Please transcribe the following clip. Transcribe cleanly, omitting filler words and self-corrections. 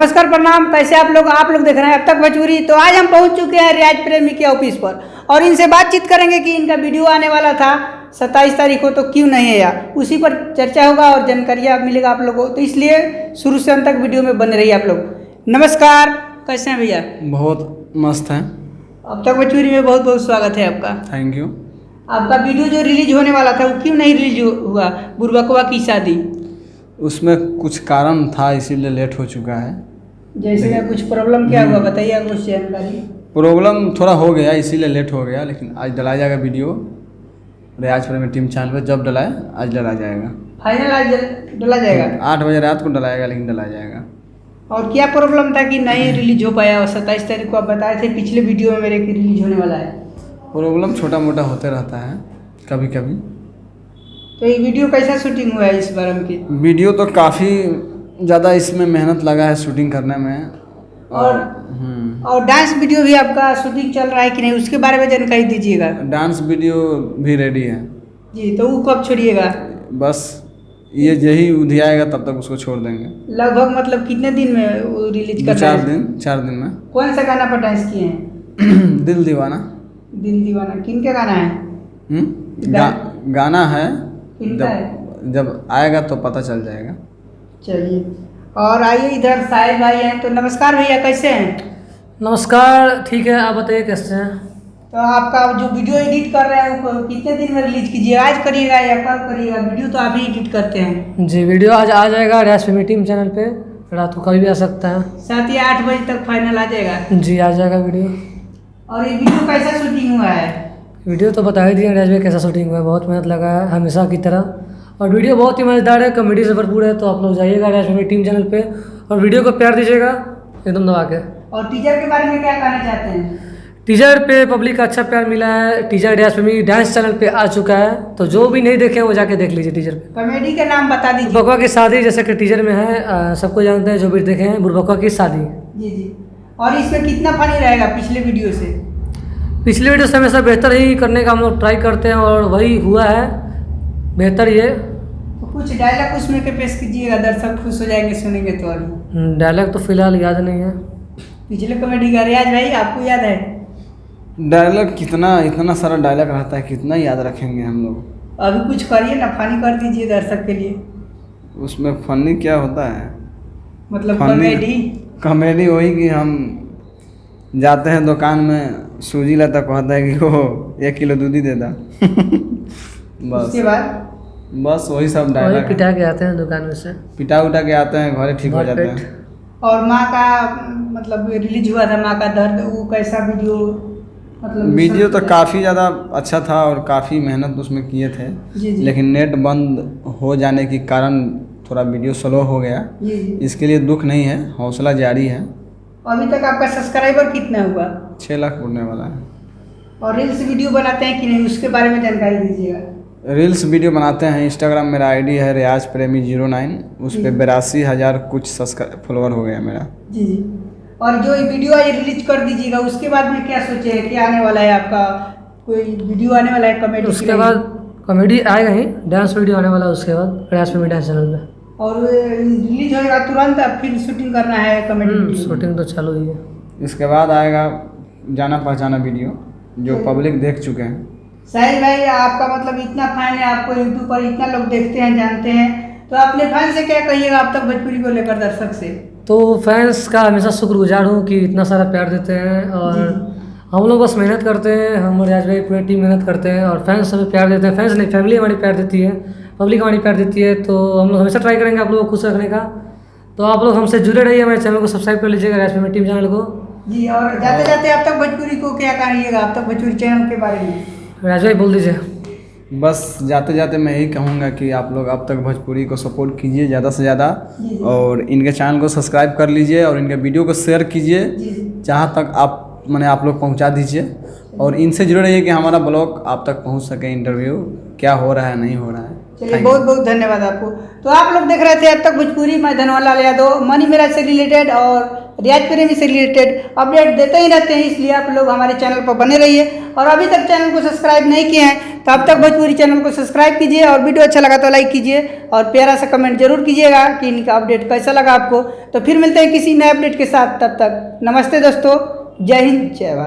नमस्कार प्रणाम। कैसे आप लोग देख रहे हैं अब तक भोजपुरी। तो आज हम पहुंच चुके हैं रियाज प्रेमी के ऑफिस पर और इनसे बातचीत करेंगे कि इनका वीडियो आने वाला था 27 तारीख को, तो क्यों नहीं है यार, उसी पर चर्चा होगा और जानकारी मिलेगा आप लोगों को। तो इसलिए शुरू से अंत तक वीडियो में बने रहिए आप लोग। नमस्कार, कैसे हैं भैया? बहुत मस्त है। अब तक भोजपुरी में बहुत बहुत स्वागत है आपका। Thank you. आपका वीडियो जो रिलीज होने वाला था वो क्यों नहीं रिलीज हुआ, बुरबकवा की शादी? उसमें कुछ कारण था इसीलिए लेट हो चुका है। जैसे कि कुछ प्रॉब्लम क्या हुआ, बताइए कुछ जानकारी। प्रॉब्लम थोड़ा हो गया इसीलिए लेट हो गया, लेकिन आज डलाया जाएगा वीडियो रियाज प्रेमी टीम चैनल पर। जब डलाए आज डला जाएगा। फाइनल आज डला जाएगा 8 बजे रात को डलाएगा, लेकिन डला जाएगा। और क्या प्रॉब्लम था कि नहीं रिलीज हो पाया? और 27 तारीख को आप बताए थे पिछले वीडियो में मेरे कि रिलीज होने वाला है। प्रॉब्लम छोटा मोटा होते रहता है कभी कभी। तो ये वीडियो कैसा शूटिंग हुआ है इस बार की? वीडियो तो काफ़ी ज़्यादा इसमें मेहनत लगा है शूटिंग करने में। और डांस वीडियो भी आपका शूटिंग चल रहा है कि नहीं, उसके बारे में जानकारी दीजिएगा। डांस वीडियो भी रेडी है जी, तो वो कब छोड़िएगा? बस ये यही उधियाएगा तब तक उसको छोड़ देंगे। लगभग मतलब कितने दिन में वो रिलीज करना है? 4 दिन में। कौन सा गाना पर डांस किए हैं? दिल दीवाना। दिल दीवाना किन का गाना है? गाना है, किनका है? जब आएगा तो पता चल जाएगा। चलिए, और आइए इधर साहिल भाई हैं। तो नमस्कार भैया, कैसे हैं? नमस्कार, ठीक है। आप बताइए कैसे हैं? तो आपका जो वीडियो एडिट कर रहे हैं वो कितने दिन में रिलीज कीजिएगा? आज करिएगा या कल करिएगा? वीडियो तो आप ही एडिट करते हैं। जी, वीडियो आज आ जाएगा रियाज प्रेमी टीम चैनल पे। रात को कभी भी आ सकता है। साथ ही 8 बजे तक फाइनल आ जाएगा। जी, आ जाएगा वीडियो। और ये वीडियो कैसा शूटिंग हुआ है? वीडियो तो बता ही दिए रियाज भाई कैसा शूटिंग हुआ है। बहुत मेहनत लगा है हमेशा की तरह, और वीडियो बहुत ही मज़ेदार है, कॉमेडी से भरपूर है। तो आप लोग जाइएगा रियाज प्रेमी टीम चैनल पे और वीडियो को प्यार दीजिएगा एकदम दबा के। और टीजर के बारे में क्या कहना चाहते हैं? टीजर पे पब्लिक का अच्छा प्यार मिला है। टीजर रियाज प्रेमी डांस चैनल पे आ चुका है, तो जो भी नहीं देखे वो जाके देख लीजिए टीजर पे। कॉमेडी का नाम बता दीजिए। बुरबकवा की शादी जैसे कि टीजर में है, सबको जानते हैं जो भी देखे हैं, बुरबकवा की शादी। जी जी। और इसमें कितना फनी रहेगा पिछले वीडियो से? पिछले वीडियो से हमेशा बेहतर ही करने का हम लोग ट्राई करते हैं और वही हुआ है बेहतर। ये तो कुछ डायलॉग उसमें के पेश कीजिएगा, दर्शक खुश हो जाएंगे सुनेंगे तो। अभी डायलॉग तो फिलहाल याद नहीं है। पिछले कॉमेडी का रियाज भाई आपको याद है? डायलॉग इतना सारा डायलॉग रहता है, कितना याद रखेंगे हम लोग। अभी कुछ करिए ना, फनी कर दीजिए दर्शक के लिए। उसमें फनी क्या होता है? मतलब कॉमेडी वही कि हम जाते हैं दुकान में, सूजी लाता, कहता है कि वो 1 किलो दूध ही देता। बस उसके बाद बस वही सब डायलॉग पिटा के आते हैं दुकान में से, पिटा उटा के आते हैं, घरे ठीक हो जाते हैं। और माँ का मतलब रिलीज हुआ था, माँ का दर्द, वो कैसा वीडियो? मतलब वीडियो तो काफ़ी ज़्यादा अच्छा था और काफ़ी मेहनत उसमें किए थे। जी जी। लेकिन नेट बंद हो जाने के कारण थोड़ा वीडियो स्लो हो गया। जी जी। इसके लिए दुख नहीं है, हौसला जारी है। अभी तक आपका सब्सक्राइबर कितना हुआ? 6 लाख उड़ने वाला है। और रील्स वीडियो बनाते हैं कि नहीं, उसके बारे में जानकारी दीजिएगा। रील्स वीडियो बनाते हैं। इंस्टाग्राम मेरा आईडी है रियाज प्रेमी 09, उस पर 82,000 कुछ फॉलोअर हो गया मेरा। जी जी। और जो वीडियो आज रिलीज कर दीजिएगा, उसके बाद में क्या सोचे हैं, क्या आने वाला है आपका? कोई वीडियो आने वाला है कॉमेडी? उसके बाद कॉमेडी आएगा ही, डांस वीडियो आने वाला है उसके बाद रियाज प्रेमी डांस चैनल पे। और रिलीज होएगा तुरंत, अब फिर शूटिंग करना है कॉमेडी? शूटिंग तो चालू ही है। इसके बाद आएगा जाना पहचाना वीडियो, जो पब्लिक देख चुके हैं। साहिल भाई, आपका मतलब इतना फैन है, आपको यूट्यूब पर इतना लोग देखते हैं, जानते हैं, तो अपने फैन से क्या कहिएगा आप तक भोजपुरी को लेकर दर्शक से? तो फैंस का हमेशा शुक्रगुजार हूँ कि इतना सारा प्यार देते हैं। और हम लोग बस मेहनत करते हैं, हम रियाज भाई पूरी टीम मेहनत करते हैं और फैंस हमें प्यार देते हैं। फैंस नहीं, फैमिली हमारी प्यार देती है, पब्लिक हमारी प्यार देती है। तो हम लोग हमेशा ट्राई करेंगे आप लोगों को खुश रखने का। तो आप लोग हमसे जुड़े रहिए, हमारे चैनल को सब्सक्राइब कर लीजिएगा, रियाज प्रेमी टीम चैनल को। जी। और जाते जाते आप तक भोजपुरी को क्या कहिएगा, आप तक भोजपुरी चैनल के बारे में? रियाज भाई बोल दीजिए। बस जाते जाते मैं यही कहूँगा कि आप लोग अब तक भोजपुरी को सपोर्ट कीजिए ज़्यादा से ज़्यादा, और इनके चैनल को सब्सक्राइब कर लीजिए और इनके वीडियो को शेयर कीजिए जहाँ तक आप लोग पहुँचा दीजिए। और इनसे जुड़े रहिए कि हमारा ब्लॉग आप तक पहुँच सके, इंटरव्यू क्या हो रहा है नहीं हो रहा है। चलिए बहुत बहुत धन्यवाद आपको। तो आप लोग देख रहे थे अब तक भोजपुरी, मैं धनवान लाल यादव मनी मेराज से रिलेटेड और रियाज प्रेमी से रिलेटेड अपडेट देते ही रहते हैं, इसलिए आप लोग हमारे चैनल पर बने रहिए। और अभी तक चैनल को सब्सक्राइब नहीं किए हैं तो अब तक भोजपुरी चैनल को सब्सक्राइब कीजिए, और वीडियो अच्छा लगा तो लाइक कीजिए और प्यारा सा कमेंट जरूर कीजिएगा कि इनका अपडेट कैसा लगा आपको। तो फिर मिलते हैं किसी नए अपडेट के साथ, तब तक नमस्ते दोस्तों, जय हिंद, जय भारत।